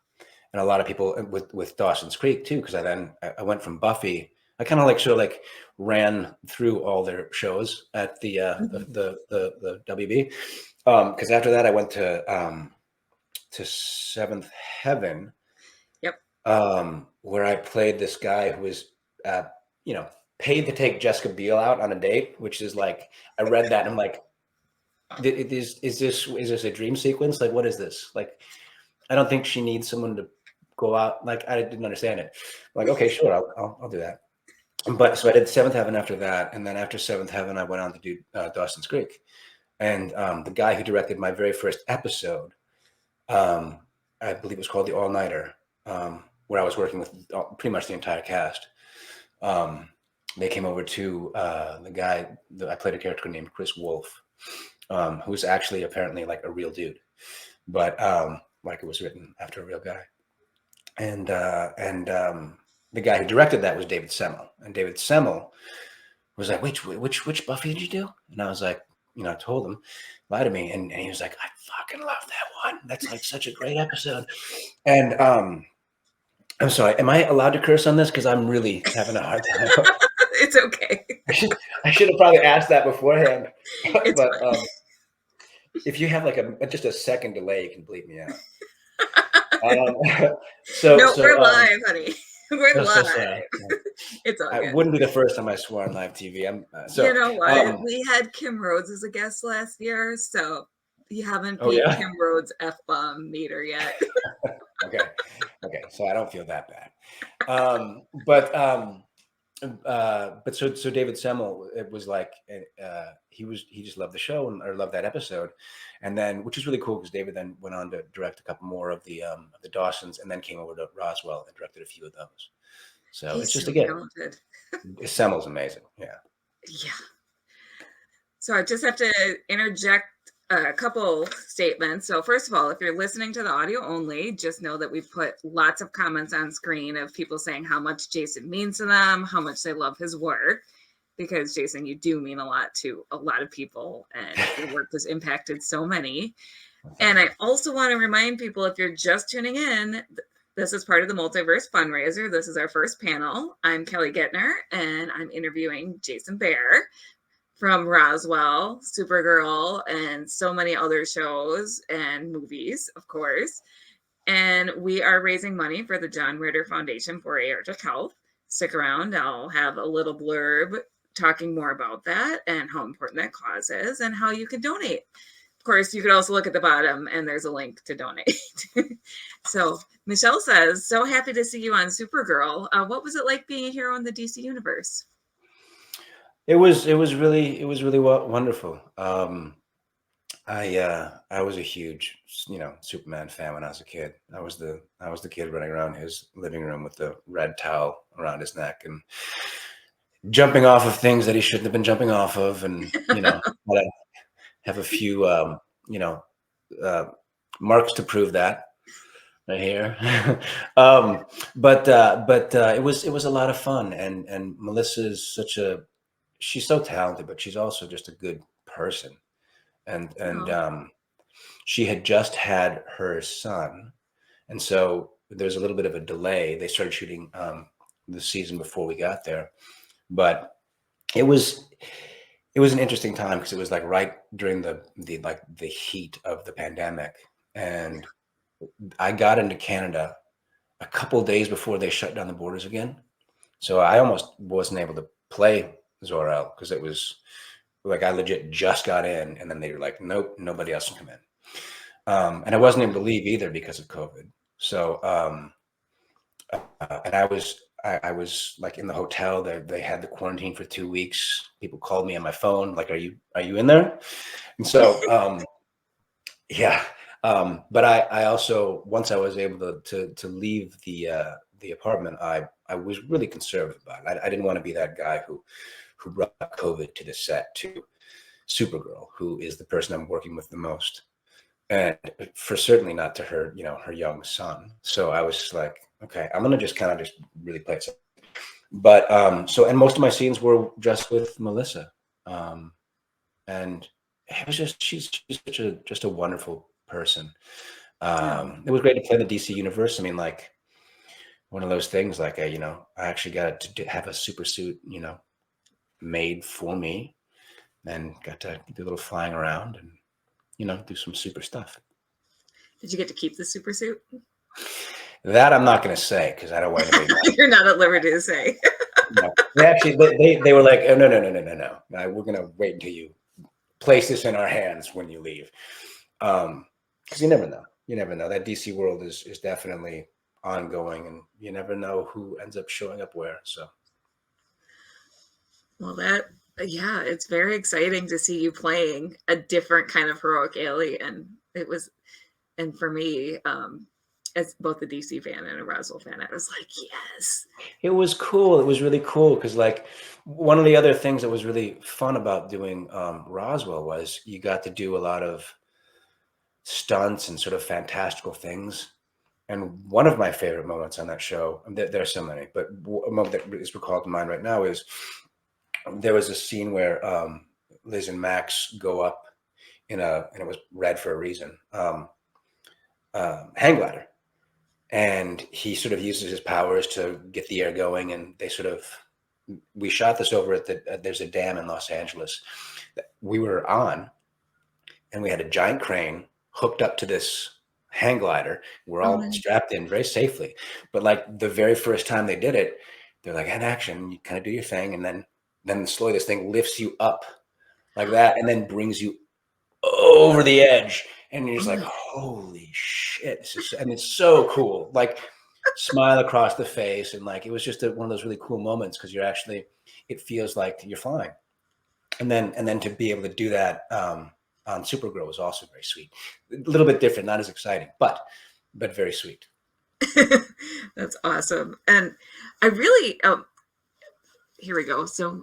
Speaker 3: a lot of people with Dawson's Creek too, because I went from Buffy. I kind of like sort of like ran through all their shows at the WB, because after that I went to Seventh Heaven.
Speaker 1: Yep.
Speaker 3: Where I played this guy who was paid to take Jessica Biel out on a date, which is like, I read that and I'm like, is this a dream sequence? Like, what is this? Like, I don't think she needs someone to go out. Like, I didn't understand it. I'm like, okay, sure, I'll do that. But so I did Seventh Heaven after that, and then after Seventh Heaven, I went on to do Dawson's Creek. And the guy who directed my very first episode, I believe it was called The All Nighter, where I was working with pretty much the entire cast. They came over to the guy that I played a character named Chris Wolf, who's actually apparently like a real dude, but like it was written after a real guy. And the guy who directed that was David Semmel, and David Semmel was like, which Buffy did you do? And I was like, I told him, lie to me, and he was like, I fucking love that one. That's like such a great episode. And I'm sorry, am I allowed to curse on this? Because I'm really having a hard time.
Speaker 1: It's okay.
Speaker 3: I should have probably asked that beforehand.
Speaker 1: It's
Speaker 3: but
Speaker 1: fine.
Speaker 3: If you have like just a second delay, you can bleep me out.
Speaker 1: We're live, honey. We're live.
Speaker 3: So
Speaker 1: It's all good.
Speaker 3: It wouldn't be the first time I swore on live TV.
Speaker 1: You know what? We had Kim Rhodes as a guest last year, so you haven't beat Kim Rhodes' F-bomb meter yet.
Speaker 3: Okay. So I don't feel that bad. But so David Semmel, it was like he just loved the show or loved that episode, and then, which is really cool because David then went on to direct a couple more of the Dawsons, and then came over to Roswell and directed a few of those. So
Speaker 1: He's
Speaker 3: it's just
Speaker 1: so
Speaker 3: again,
Speaker 1: talented.
Speaker 3: Semmel's amazing. Yeah.
Speaker 1: So I just have to interject a couple statements. So first of all, if you're listening to the audio only, just know that we've put lots of comments on screen of people saying how much Jason means to them, how much they love his work, because Jason, you do mean a lot to a lot of people, and your work has impacted so many. And I also want to remind people, if you're just tuning in, this is part of the Multiverse FunRaiser. This is our first panel. I'm Kelly Guentner, and I'm interviewing Jason Behr from Roswell, Supergirl, and so many other shows and movies, of course. And we are raising money for the John Ritter Foundation for Aortic Health. Stick around. I'll have a little blurb talking more about that and how important that cause is and how you can donate. Of course, you could also look at the bottom and there's a link to donate. So Michelle says, so happy to see you on Supergirl. What was it like being a hero in the DC universe?
Speaker 3: It was really wonderful. I was a huge, Superman fan when I was a kid. I was the kid running around his living room with the red towel around his neck and jumping off of things that he shouldn't have been jumping off of, and have a few marks to prove that right here. But it was a lot of fun, and Melissa is she's so talented, but she's also just a good person. And she had just had her son, and so there's a little bit of a delay. They started shooting the season before we got there, but it was an interesting time because it was like right during the heat of the pandemic, and I got into Canada a couple of days before they shut down the borders again. So I almost wasn't able to play Zor-El because it was like I legit just got in, and then they were like, nope, nobody else can come in. And I wasn't able to leave either because of COVID. So, and I was like in the hotel. They had the quarantine for 2 weeks. People called me on my phone, like, "Are you in there?" And so, yeah. But I also, once I was able to leave the apartment, I was really conservative about it. I didn't want to be that guy who brought COVID to the set, to Supergirl, who is the person I'm working with the most, and for certainly not to her, her young son. So I was just like, okay, I'm gonna just kind of just really play it safe. But and most of my scenes were just with Melissa, and it was she's such a wonderful person. It was great to play in the DC universe. I mean, like, one of those things, like, I actually got to have a super suit, made for me, and got to do a little flying around and, do some super stuff.
Speaker 1: Did you get to keep the super suit?
Speaker 3: That I'm not going to say because I don't want anybody to.
Speaker 1: You're not at liberty to say.
Speaker 3: No. They were like, oh, no. We're going to wait until you place this in our hands when you leave. Because you never know. You never know. That DC world is definitely ongoing, and you never know who ends up showing up where. So,
Speaker 1: well, it's very exciting to see you playing a different kind of heroic alien. And for me, as both a DC fan and a Roswell fan, I was like, yes.
Speaker 3: It was cool. It was really cool because, like, one of the other things that was really fun about doing Roswell was you got to do a lot of stunts and sort of fantastical things. And one of my favorite moments on that show, there are so many, but a moment that is recalled to mind right now is there was a scene where Liz and Max go up and it was red for a reason, hang glider. And he sort of uses his powers to get the air going. And we shot this over at there's a dam in Los Angeles that we were on, and we had a giant crane hooked up to this hang glider. We're all strapped in very safely. But like the very first time they did it, they're like, "And action," you kind of do your thing. And then slowly this thing lifts you up like that and then brings you over the edge. And you're just like, holy shit. And it's so cool. Like, smile across the face. And like, it was just one of those really cool moments because it feels like you're flying. And then to be able to do that on Supergirl was also very sweet. A little bit different, not as exciting, but very sweet.
Speaker 1: That's awesome. And I really, here we go. So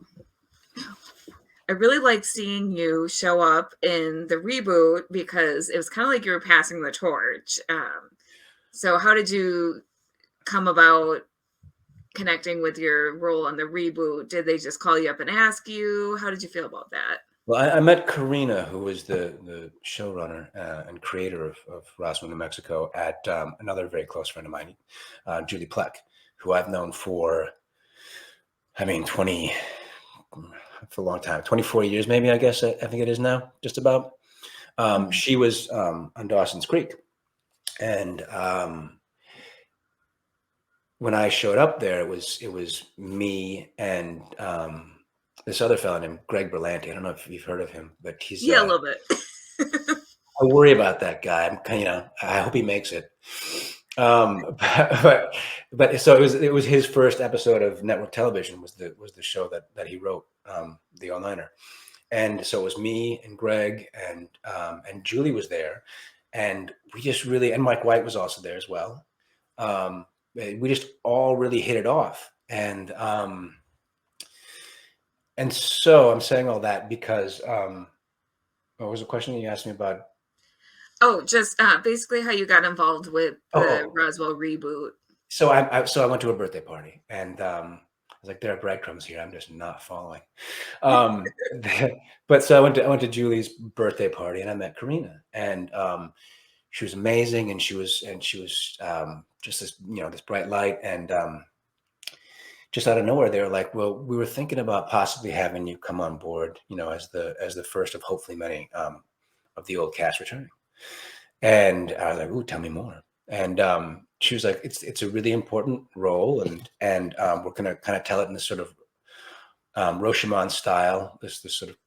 Speaker 1: I really like seeing you show up in the reboot because it was kind of like you were passing the torch. So how did you come about connecting with your role on the reboot? Did they just call you up and ask you? How did you feel about that?
Speaker 3: Well, I met Karina, who was the showrunner and creator of Roswell, New Mexico, at another very close friend of mine, Julie Pleck, who I've known for, for a long time, 24 years, maybe, I guess, I think it is now, just about. She was on Dawson's Creek. And when I showed up there, it was me and this other fellow named Greg Berlanti. I don't know if you've heard of him, but he's
Speaker 1: a little bit.
Speaker 3: I worry about that guy. I hope he makes it. But so it was his first episode of network television was the show that he wrote, the All-Nighter. And so it was me and Greg and Julie was there, and we just really, and Mike White was also there as well. We just all really hit it off. And so I'm saying all that because what was the question you asked me about?
Speaker 1: Oh, just basically how you got involved with the Roswell reboot.
Speaker 3: So I went to a birthday party, and I was like, there are breadcrumbs here. I'm just not following. But so I went to Julie's birthday party, and I met Karina, and she was amazing, and she was just this this bright light, and just out of nowhere, they were like, well, we were thinking about possibly having you come on board, as the first of hopefully many of the old cast returning. And I was like, ooh, tell me more. And she was like, it's a really important role, and we're gonna kind of tell it in this sort of Rashomon style, this sort of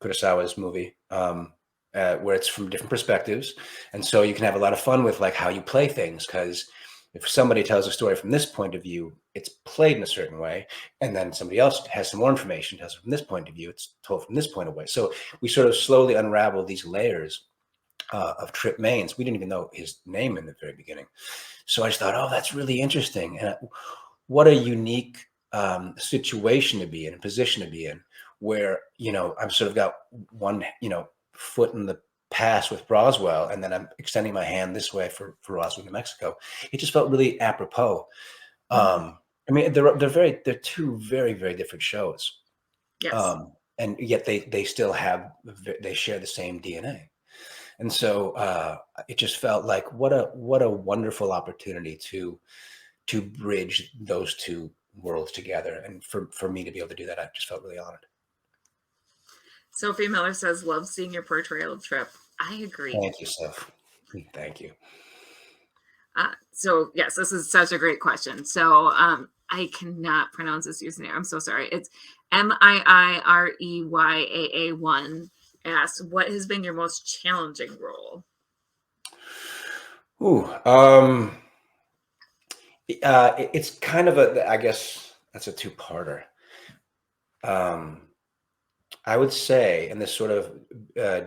Speaker 3: Kurosawa's movie, where it's from different perspectives, and so you can have a lot of fun with like how you play things, because if somebody tells a story from this point of view, it's played in a certain way, and then somebody else has some more information, tells it from this point of view, it's told from this point of view. So we sort of slowly unravel these layers of Trip Maines. We didn't even know his name in the very beginning. So I just thought, oh, that's really interesting. And what a unique situation to be in, a position to be in, where, I've sort of got one, foot in the past with Roswell, and then I'm extending my hand this way for Roswell, New Mexico. It just felt really apropos. I mean, they're two very, very different shows.
Speaker 1: Yes.
Speaker 3: And yet they still they share the same DNA. And so it just felt like what a wonderful opportunity to bridge those two worlds together. And for me to be able to do that, I just felt really honored.
Speaker 1: Sophie Miller says, love seeing your portrayal of Trip. I agree.
Speaker 3: Thank you, Soph. Thank you.
Speaker 1: So yes, this is such a great question. So I cannot pronounce this username. I'm so sorry. It's MIIREYAA1 asks, what has been your most challenging role?
Speaker 3: It's kind of I guess that's a two-parter. I would say, and this sort of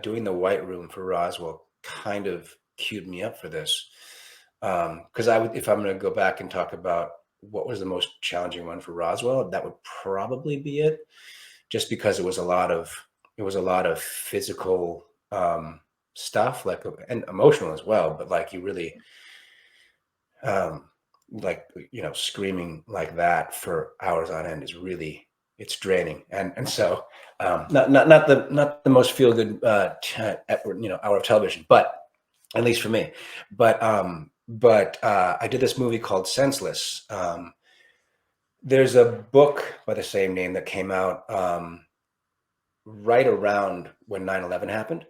Speaker 3: doing the White Room for Roswell kind of queued me up for this. Because if I'm going to go back and talk about what was the most challenging one for Roswell, that would probably be it, just because it was a lot of physical stuff, like, and emotional as well, but like you really screaming like that for hours on end is really, it's draining, and so not the most feel good hour of television, but at least for me. But I did this movie called Senseless. There's a book by the same name that came out right around when 9/11 happened,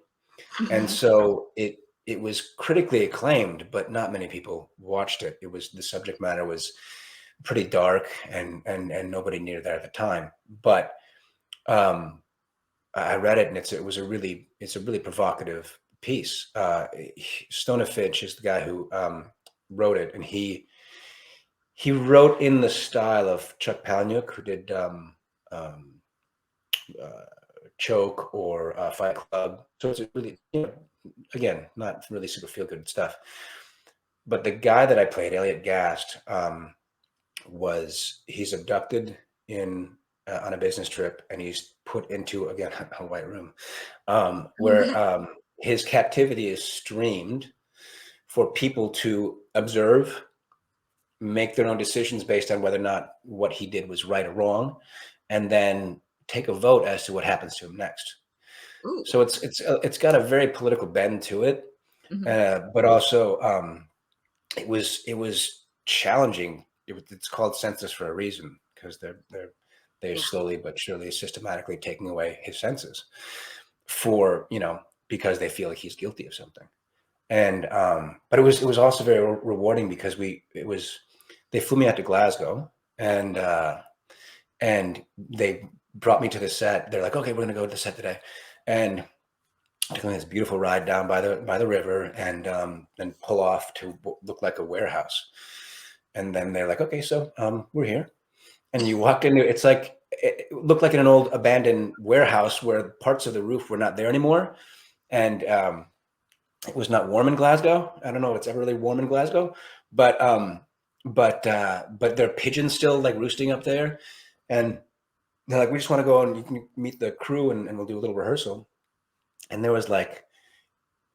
Speaker 3: and so it was critically acclaimed, but not many people watched it. The subject matter was pretty dark, and nobody needed that at the time. But I read it, and it's a really provocative piece. Stona Finch is the guy who wrote it, and he wrote in the style of Chuck Palahniuk, who did Choke or Fight Club. So it's really, again, not really super feel good stuff. But the guy that I played, Elliot Gast, he's abducted on a business trip, and he's put into, again, a White Room, where his captivity is streamed for people to observe, make their own decisions based on whether or not what he did was right or wrong, and then take a vote as to what happens to him next. Ooh. So it's got a very political bend to it, but also it was challenging. It's called Senseless for a reason, because they're slowly but surely systematically taking away his senses because they feel like he's guilty of something. And but it was also very rewarding, because they flew me out to Glasgow, and they brought me to the set. They're like, okay, we're gonna go to the set today, and took me this beautiful ride down by the river, and then pull off to what looked like a warehouse. And then they're like, okay, so we're here. And you walk into, it looked like in an old abandoned warehouse where parts of the roof were not there anymore. And it was not warm in Glasgow. I don't know if it's ever really warm in Glasgow, but there are pigeons still like roosting up there. And they're like, we just want to go and you can meet the crew, and we'll do a little rehearsal. And there was like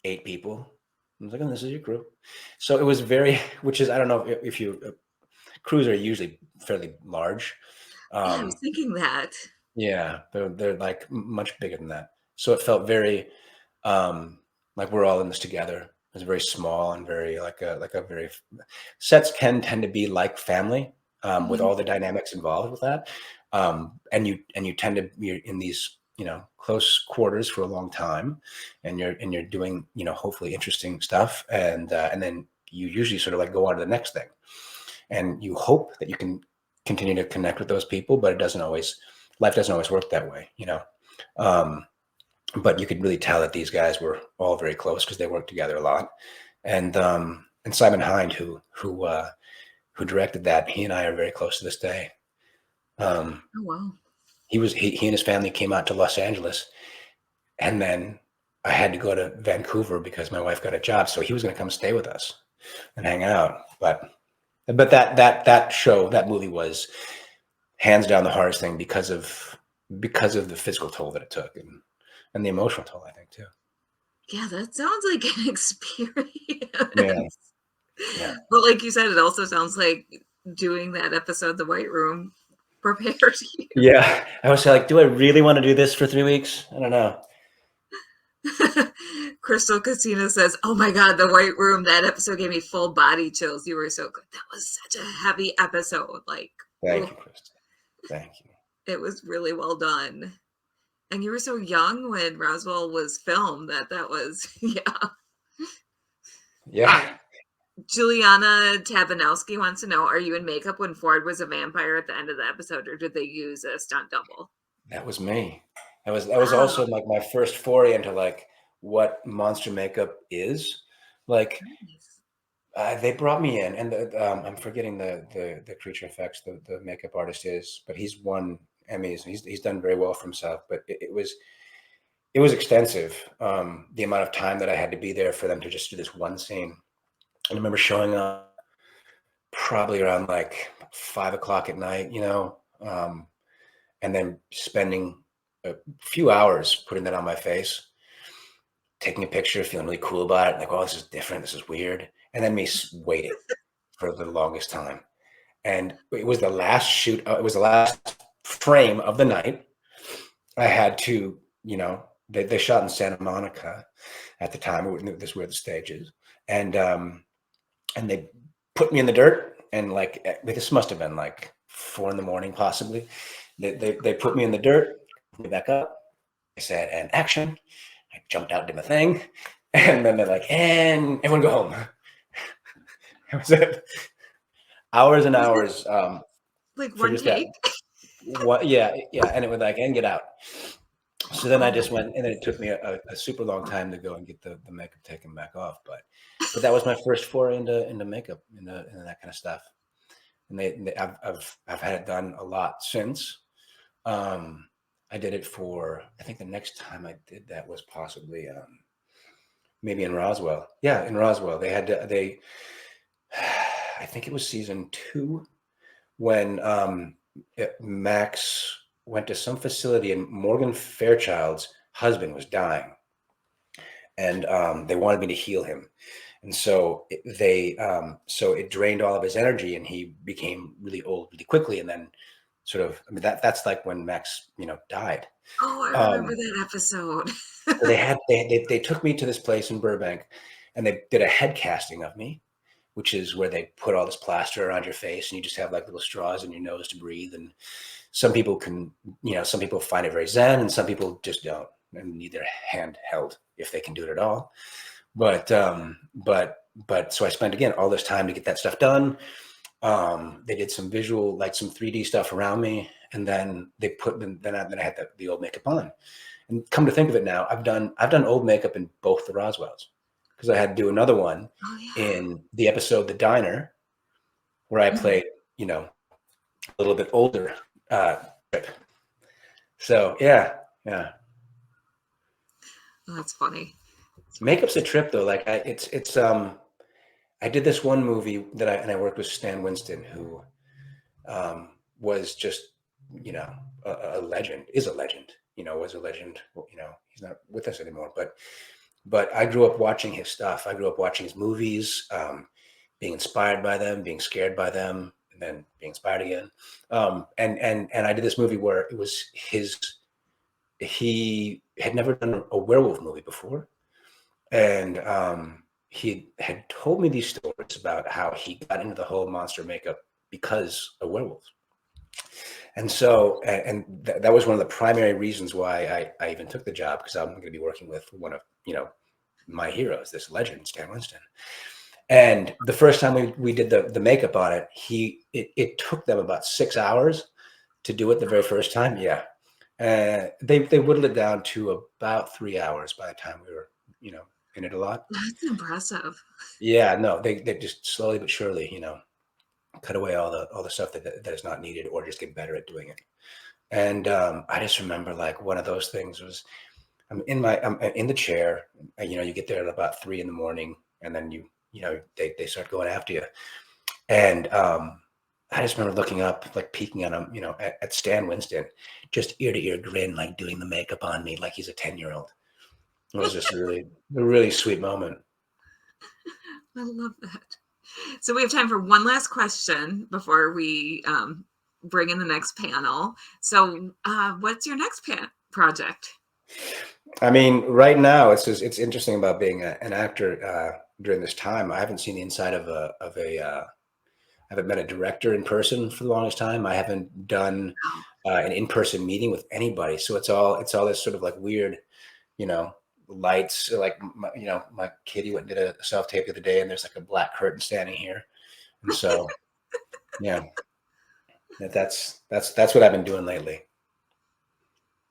Speaker 3: 8 people. I was like, oh, this is your crew. So it was which is, I don't know if crews are usually fairly large.
Speaker 1: Yeah, I was thinking that.
Speaker 3: Yeah, they're like much bigger than that. So it felt very like we're all in this together. It was very small and very sets can tend to be like family, with all the dynamics involved with that. And you tend to be in these close quarters for a long time, and you're doing hopefully interesting stuff, and then you usually sort of like go on to the next thing, and you hope that you can continue to connect with those people, but life doesn't always work that way, you know. But you could really tell that these guys were all very close because they worked together a lot. And Simon Hind, who directed that, he and I are very close to this day.
Speaker 1: Oh wow.
Speaker 3: He and his family came out to Los Angeles, and then I had to go to Vancouver because my wife got a job, so he was going to come stay with us and hang out. But that movie was hands down the hardest thing because of the physical toll that it took, and the emotional toll, I think, too.
Speaker 1: Yeah, that sounds like an experience.
Speaker 3: Yeah.
Speaker 1: But like you said, it also sounds like doing that episode, The White Room, prepares you.
Speaker 3: Yeah. I was like, do I really want to do this for 3 weeks? I don't know.
Speaker 1: Crystal Casino says, "Oh my God, The White Room! That episode gave me full body chills. You were so good. That was such a heavy episode. Like,
Speaker 3: Thank you, Crystal. Thank you.
Speaker 1: It was really well done. And you were so young when Roswell was filmed. That was
Speaker 3: Yeah.
Speaker 1: Juliana Tabanowski wants to know: are you in makeup when Ford was a vampire at the end of the episode, or did they use a stunt double?"
Speaker 3: That was me. That was also like my first foray into like what monster makeup is. Like, they brought me in, and I'm forgetting the creature effects the makeup artist is, but he's won Emmys. He's done very well for himself. But it was extensive. The amount of time that I had to be there for them to just do this one scene. And I remember showing up probably around like 5 o'clock at night, you know, and then spending a few hours putting that on my face, taking a picture, feeling really cool about it, like, oh, this is different, this is weird, and then me waiting for the longest time. And it was the last shoot, it was the last frame of the night. I had to, you know, they shot in Santa Monica at the time. This is where the stage is, and they put me in the dirt, and like this must have been like 4 a.m. possibly. They put me in the dirt, put me back up. I said, and action. I jumped out, did my thing, and then they're like, and everyone go home. That was it. Hours and hours.
Speaker 1: Like one take.
Speaker 3: Yeah, and it was like, and get out. So then I just went, and then it took me a super long time to go and get the makeup taken back off. But that was my first foray into makeup, into that kind of stuff. And I've had it done a lot since. I did it for, I think the next time I did that was possibly maybe in Roswell. Yeah, in Roswell. They had I think it was season 2 when Max went to some facility and Morgan Fairchild's husband was dying, and they wanted me to heal him. And so it drained all of his energy, and he became really old really quickly. And then sort of, I mean, that's like when Max, you know, died.
Speaker 1: Oh, I remember that episode.
Speaker 3: So they took me to this place in Burbank, and they did a head casting of me, which is where they put all this plaster around your face, and you just have like little straws in your nose to breathe. And some people can, you know, some people find it very zen, and some people just don't and need their hand held if they can do it at all. But so I spent, again, all this time to get that stuff done. They did some visual, like some 3D stuff around me, and then they then I had the old makeup on. And come to think of it now, I've done old makeup in both the Roswells, because I had to do another one in the episode The Diner, where I played, you know, a little bit older. So yeah.
Speaker 1: Oh, that's funny.
Speaker 3: Makeup's a trip though. Like I did this one movie that I worked with Stan Winston, who was just, you know, a legend, is a legend, you know, was a legend. You know, he's not with us anymore, but I grew up watching his stuff. I grew up watching his movies, being inspired by them, being scared by them, and then being inspired again. And I did this movie where it was he had never done a werewolf movie before. And he had told me these stories about how he got into the whole monster makeup because of werewolves. And so, that was one of the primary reasons why I even took the job, because I'm going to be working with one of, you know, my heroes, this legend, Stan Winston. And the first time we did the makeup on it, it took them about 6 hours to do it the very first time. Yeah. They whittled it down to about 3 hours by the time we were, in it a lot.
Speaker 1: That's impressive.
Speaker 3: Yeah, no, they just slowly but surely, cut away all the stuff that is not needed, or just get better at doing it. And I just remember, like, one of those things was I'm in the chair, and, you get there at about 3 a.m, and then they start going after you. And I just remember looking up, like peeking at him, at Stan Winston, just ear to ear grin, like doing the makeup on me like he's a 10-year-old. It was just a really sweet moment.
Speaker 1: I love that. So we have time for one last question before we bring in the next panel. So what's your next project?
Speaker 3: I mean, right now it's interesting about being an actor during this time. I haven't seen the inside of I haven't met a director in person for the longest time. I haven't done an in-person meeting with anybody. So it's all this sort of like weird, lights. Like my kitty went and did a self-tape the other day, and there's like a black curtain standing here. And so, yeah, that's what I've been doing lately.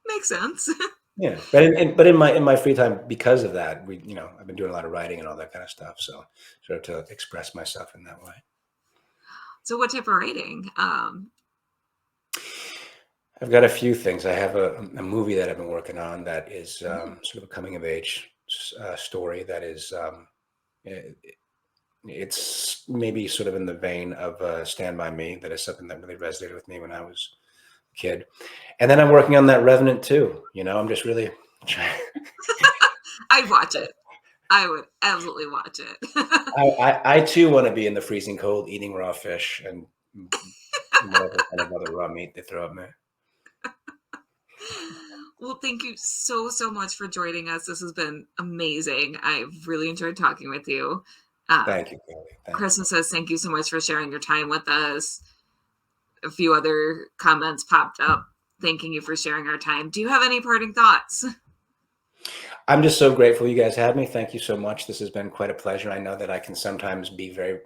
Speaker 1: Makes sense.
Speaker 3: Yeah, but in my free time, because of that, I've been doing a lot of writing and all that kind of stuff. So sort of to express myself in that way.
Speaker 1: So what type of writing?
Speaker 3: I've got a few things. I have a movie that I've been working on that is sort of a coming of age story that is it's maybe sort of in the vein of Stand By Me. That is something that really resonated with me when I was a kid. And then I'm working on that Revenant too. I'm just really trying.
Speaker 1: I'd watch it. I would absolutely watch it.
Speaker 3: I too want to be in the freezing cold eating raw fish and whatever kind of other raw meat they throw at me.
Speaker 1: Well, thank you so much for joining us. This has been amazing. I've really enjoyed talking with you.
Speaker 3: Thank you, Kelly.
Speaker 1: Kristen says, thank you so much for sharing your time with us. A few other comments popped up thanking you for sharing our time. Do you have any parting thoughts?
Speaker 3: I'm just so grateful you guys had me. Thank you so much. This has been quite a pleasure. I know that I can sometimes be very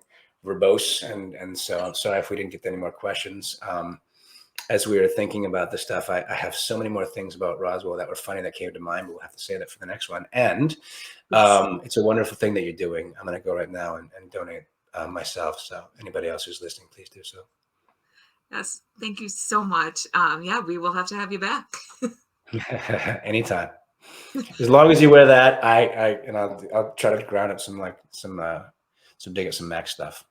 Speaker 3: verbose, and so I'm sorry if we didn't get any more questions. As we were thinking about this stuff, I have so many more things about Roswell that were funny that came to mind, but we'll have to say that for the next one. And it's a wonderful thing that you're doing. I'm going to go right now and donate myself. So anybody else who's listening, please do so.
Speaker 1: Yes, thank you so much. Yeah, we will have to have you back.
Speaker 3: Anytime. As long as you wear that, I'll try to ground up some dig up some Mac stuff.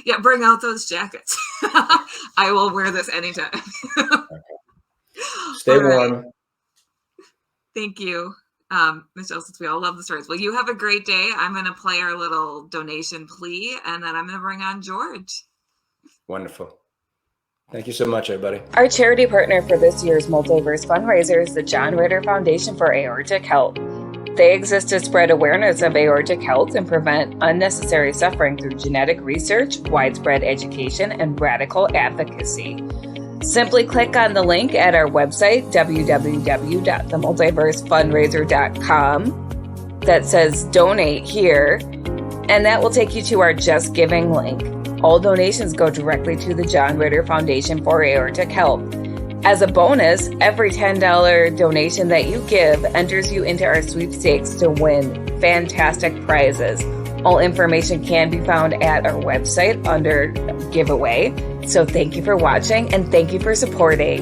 Speaker 1: Yeah, bring out those jackets. I will wear this anytime.
Speaker 3: Okay. Stay warm.
Speaker 1: Thank you, Michelle, since we all love the stories. Well, you have a great day. I'm going to play our little donation plea, and then I'm going to bring on George.
Speaker 3: Wonderful. Thank you so much, everybody.
Speaker 4: Our charity partner for this year's Multiverse FunRaiser is the John Ritter Foundation for Aortic Health. They exist to spread awareness of aortic health and prevent unnecessary suffering through genetic research, widespread education, and radical advocacy. Simply click on the link at our website, www.themultiversefundraiser.com, that says donate here, and that will take you to our Just Giving link. All donations go directly to the John Ritter Foundation for Aortic Health. As a bonus, every $10 donation that you give enters you into our sweepstakes to win fantastic prizes. All information can be found at our website under giveaway. So thank you for watching and thank you for supporting.